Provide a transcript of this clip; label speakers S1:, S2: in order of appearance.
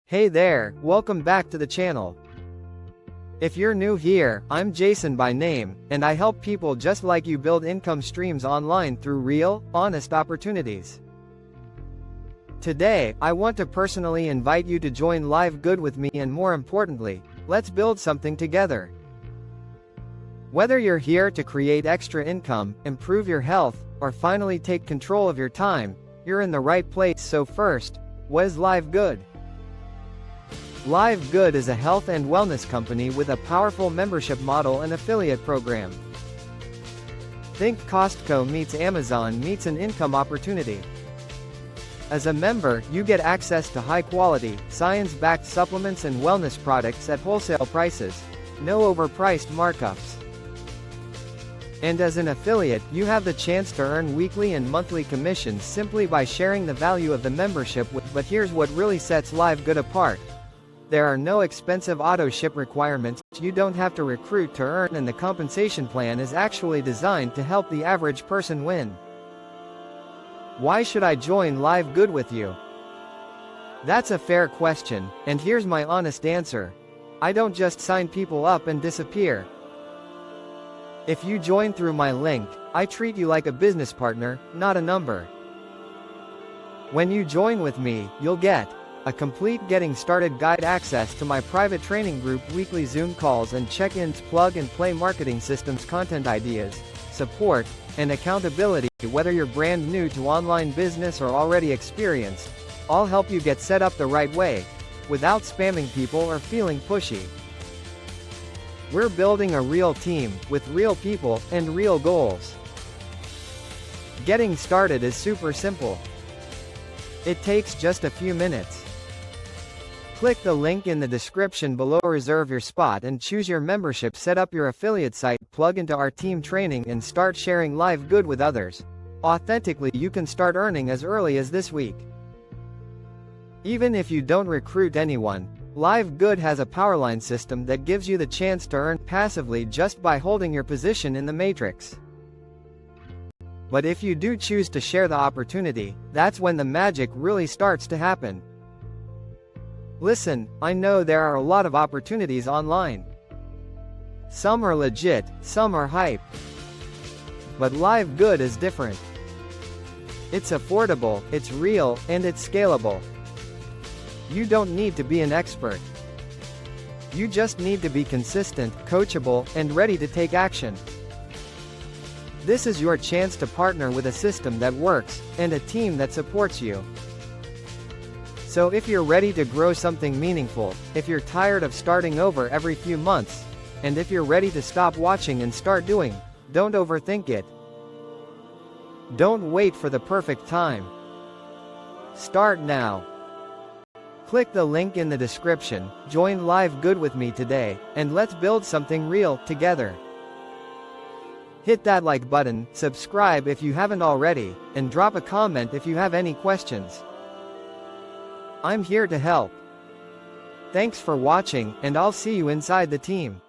S1: Hey there, welcome back to the channel. If you're new here, I'm Jason by name, and I help people just like you build income streams online through real, honest opportunities. Today, I want to personally invite you to join Livegood with me, and more importantly, let's build something together. Whether you're here to create extra income, improve your health, or finally take control of your time, you're in the right place. So first, what is Livegood? Livegood is a health and wellness company with a powerful membership model and affiliate program. Think Costco meets Amazon meets an income opportunity. As a member, you get access to high-quality, science-backed supplements and wellness products at wholesale prices. No overpriced markups. And as an affiliate, you have the chance to earn weekly and monthly commissions simply by sharing the value of the membership with. But here's what really sets Livegood apart. There are no expensive auto-ship requirements, you don't have to recruit to earn, and the compensation plan is actually designed to help the average person win. Why should I join Livegood with you? That's a fair question, and here's my honest answer. I don't just sign people up and disappear. If you join through my link, I treat you like a business partner, not a number. When you join with me, you'll get a complete getting started guide, access to my private training group, weekly Zoom calls and check-ins, plug-and-play marketing systems, content ideas, support, and accountability. Whether you're brand new to online business or already experienced, I'll help you get set up the right way, without spamming people or feeling pushy. We're building a real team, with real people, and real goals. Getting started is super simple. It takes just a few minutes. Click the link in the description below, reserve your spot and choose your membership, set up your affiliate site, plug into our team training and start sharing Livegood with others. Authentically, you can start earning as early as this week. Even if you don't recruit anyone, Livegood has a powerline system that gives you the chance to earn passively just by holding your position in the matrix. But if you do choose to share the opportunity, that's when the magic really starts to happen. Listen, I know there are a lot of opportunities online. Some are legit, some are hype. But Livegood is different. It's affordable, it's real, and it's scalable. You don't need to be an expert. You just need to be consistent, coachable, and ready to take action. This is your chance to partner with a system that works, and a team that supports you. So if you're ready to grow something meaningful, if you're tired of starting over every few months, and if you're ready to stop watching and start doing, don't overthink it. Don't wait for the perfect time. Start now. Click the link in the description, join Livegood with me today, and let's build something real together. Hit that like button, subscribe if you haven't already, and drop a comment if you have any questions. I'm here to help. Thanks for watching, and I'll see you inside the team.